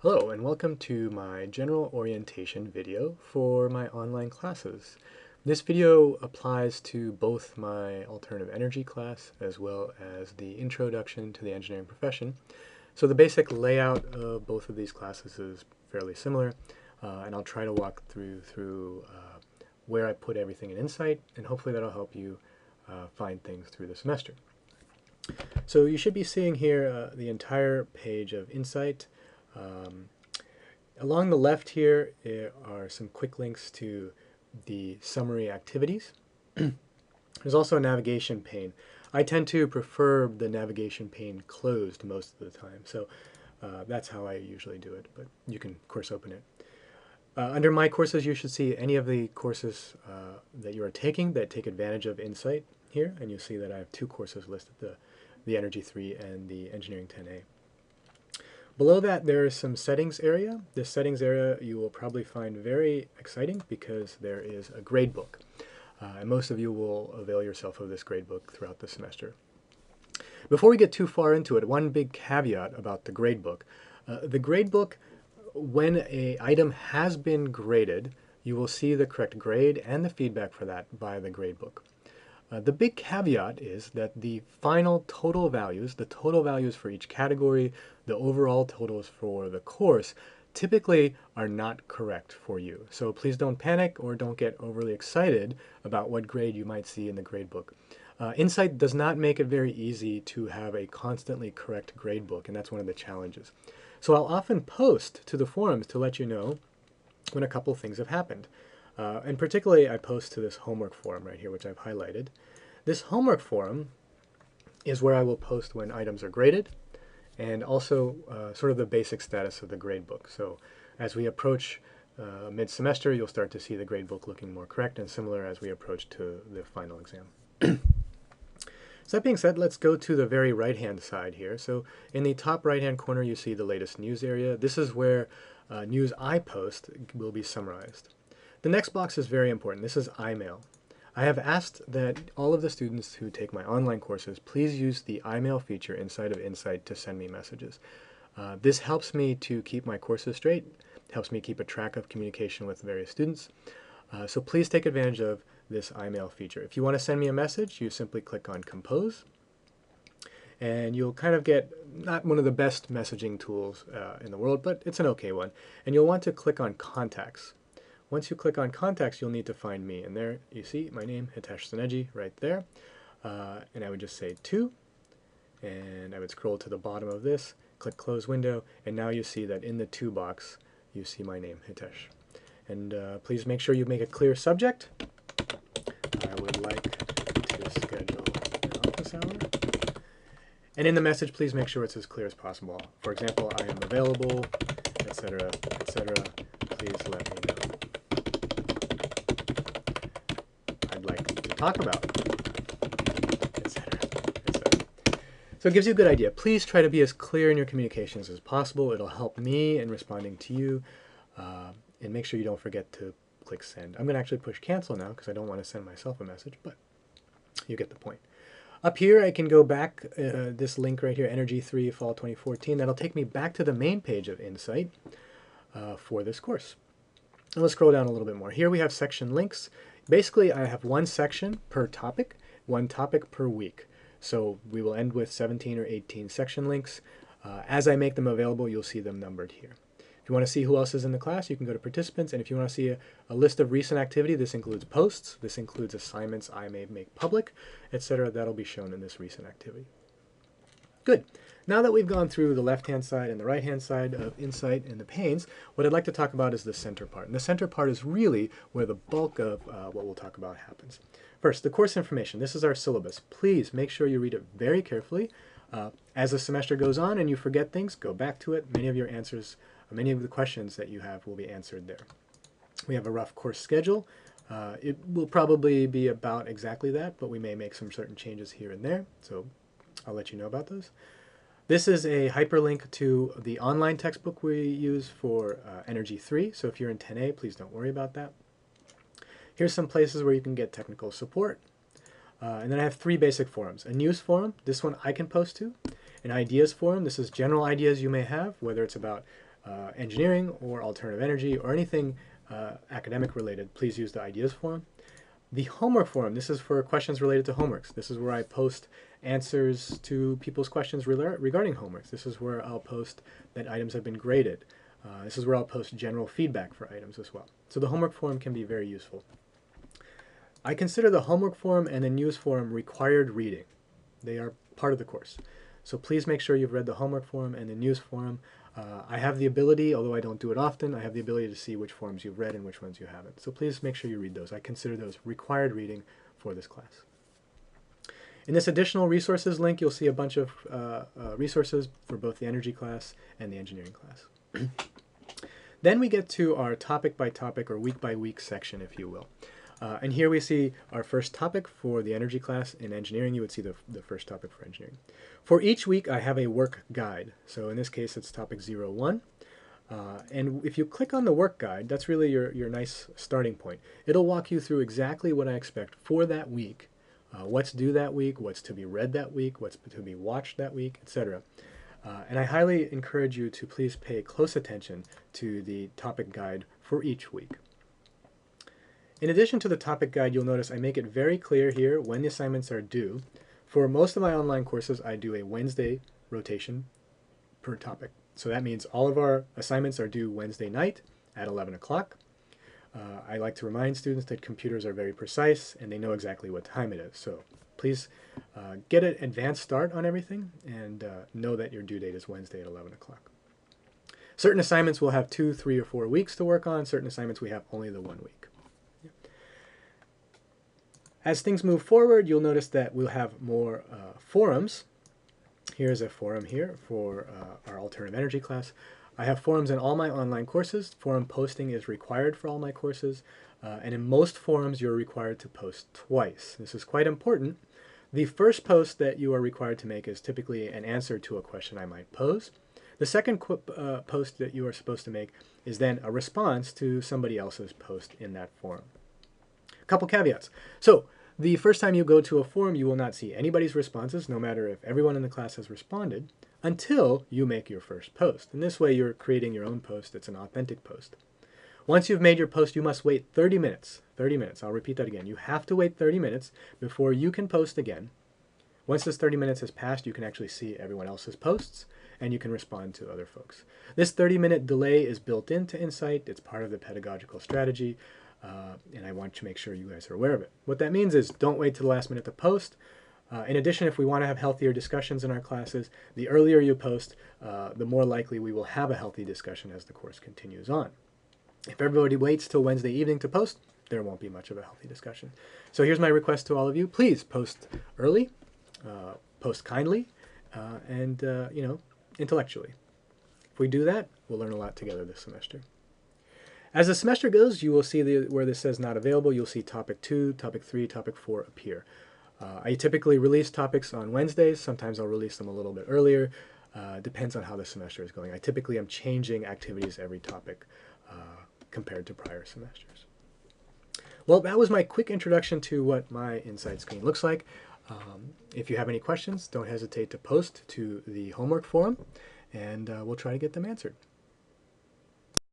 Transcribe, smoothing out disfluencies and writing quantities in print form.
Hello and welcome to my general orientation video for my online classes. This video applies to both my alternative energy class as well as the introduction to the engineering profession. So the basic layout of both of these classes is fairly similar, and I'll try to walk through where I put everything in Insight, and hopefully that'll help you find things through the semester. So you should be seeing here the entire page of Insight. Along the left here are some quick links to the summary activities. There's also a navigation pane. I tend to prefer the navigation pane closed most of the time, so that's how I usually do it, but you can, of course, open it. Under My Courses, you should see any of the courses that you are taking that take advantage of Insight here, and you'll see that I have two courses listed, the Energy 3 and the Engineering 10A. Below that, there is some settings area. This settings area you will probably find very exciting because there is a gradebook. And most of you will avail yourself of this gradebook throughout the semester. Before we get too far into it, one big caveat about the gradebook. The gradebook, when an item has been graded, you will see the correct grade and the feedback for that by the gradebook. The big caveat is that the final total values, the total values for each category, the overall totals for the course, typically are not correct for you. So please don't panic or don't get overly excited about what grade you might see in the gradebook. Insight does not make it very easy to have a constantly correct gradebook, and that's one of the challenges. So I'll often post to the forums to let you know when a couple things have happened. And particularly, I post to this homework forum right here, which I've highlighted. This homework forum is where I will post when items are graded, and also sort of the basic status of the gradebook. So as we approach mid-semester, you'll start to see the gradebook looking more correct and similar as we approach to the final exam. So that being said, let's go to the very right-hand side here. So in the top right-hand corner, you see the latest news area. This is where news I post will be summarized. The next box is very important. This is iMail. I have asked that all of the students who take my online courses please use the iMail feature inside of Insight to send me messages. This helps me to keep my courses straight, helps me keep a track of communication with various students. So please take advantage of this iMail feature. If you want to send me a message, you simply click on Compose, and you'll kind of get not one of the best messaging tools in the world, but it's an okay one. And you'll want to click on Contacts. Once you click on Contacts, you'll need to find me. And there you see my name, Hitesh Soneji, right there. And I would just say to, and I would scroll to the bottom of this, click Close Window, and now you see that in the To box, you see my name, Hitesh. And please make sure you make a clear subject. I would like to schedule an office hour. And in the message, please make sure it's as clear as possible. For example, I am available, etc., etc. Please let me know. I'd like to talk about, etc., etc. So it gives you a good idea. Please try to be as clear in your communications as possible. It'll help me in responding to you. And make sure you don't forget to click send. I'm going to actually push cancel now because I don't want to send myself a message, but you get the point. Up here, I can go back, this link right here, Energy 3 Fall 2014. That'll take me back to the main page of Insight for this course. And let's scroll down a little bit more. Here we have section links. Basically, I have one section per topic, one topic per week. So we will end with 17 or 18 section links. As I make them available, you'll see them numbered here. If you want to see who else is in the class, you can go to Participants, and if you want to see a list of recent activity, this includes posts, this includes assignments I may make public, etc. That'll be shown in this recent activity. Good. Now that we've gone through the left-hand side and the right-hand side of Insight and the panes, what I'd like to talk about is the center part. And the center part is really where the bulk of what we'll talk about happens. First, the course information. This is our syllabus. Please make sure you read it very carefully. As the semester goes on and you forget things, go back to it. Many of your answers, many of the questions that you have will be answered there. We have a rough course schedule. It will probably be about exactly that, but we may make some certain changes here and there, so I'll let you know about those. This is a hyperlink to the online textbook we use for Energy 3, so if you're in 10A, please don't worry about that. Here's some places where you can get technical support. And then I have three basic forums. A news forum, this one I can post to. An ideas forum, this is general ideas you may have, whether it's about engineering or alternative energy or anything academic related, please use the ideas forum. The homework forum, this is for questions related to homeworks. This is where I post answers to people's questions regarding homeworks. This is where I'll post that items have been graded. This is where I'll post general feedback for items as well. So the homework forum can be very useful. I consider the homework forum and the news forum required reading. They are part of the course. So please make sure you've read the homework forum and the news forum. I have the ability, although I don't do it often, I have the ability to see which forums you've read and which ones you haven't. So please make sure you read those. I consider those required reading for this class. In this additional resources link, you'll see a bunch of resources for both the energy class and the engineering class. Then we get to our topic by topic or week by week section, if you will. And here we see our first topic for the energy class. In engineering, you would see the first topic for engineering. For each week, I have a work guide. So in this case, it's topic 01. And if you click on the work guide, that's really your nice starting point. It'll walk you through exactly what I expect for that week, what's due that week, what's to be read that week, what's to be watched that week, etc. And I highly encourage you to please pay close attention to the topic guide for each week. In addition to the topic guide, you'll notice I make it very clear here when the assignments are due. For most of my online courses, I do a Wednesday rotation per topic. So that means all of our assignments are due Wednesday night at 11 o'clock. I like to remind students that computers are very precise and they know exactly what time it is. So please get an advanced start on everything and know that your due date is Wednesday at 11 o'clock. Certain assignments will have 2, 3, or 4 weeks to work on. Certain assignments we have only the 1 week. As things move forward, you'll notice that we'll have more forums. Here's a forum here for our alternative energy class. I have forums in all my online courses. Forum posting is required for all my courses. And in most forums, you're required to post twice. This is quite important. The first post that you are required to make is typically an answer to a question I might pose. The second post that you are supposed to make is then a response to somebody else's post in that forum. A couple caveats. So the first time you go to a forum, you will not see anybody's responses, no matter if everyone in the class has responded, until you make your first post. And this way you're creating your own post. It's an authentic post. Once you've made your post, you must wait 30 minutes. 30 minutes. I'll repeat that again. You have to wait 30 minutes before you can post again. Once this 30 minutes has passed, you can actually see everyone else's posts and you can respond to other folks. This 30-minute delay is built into Insight. It's part of the pedagogical strategy. And I want to make sure you guys are aware of it. What that means is don't wait to the last minute to post. In addition, if we want to have healthier discussions in our classes, the earlier you post, the more likely we will have a healthy discussion as the course continues on. If everybody waits till Wednesday evening to post, there won't be much of a healthy discussion. So here's my request to all of you. Please post early, post kindly, and intellectually. If we do that, we'll learn a lot together this semester. As the semester goes, you will see where this says not available, you'll see topic 2, topic 3, topic 4 appear. I typically release topics on Wednesdays. Sometimes I'll release them a little bit earlier. Depends on how the semester is going. I typically am changing activities every topic compared to prior semesters. Well, that was my quick introduction to what my Insight screen looks like. If you have any questions, don't hesitate to post to the homework forum, and we'll try to get them answered.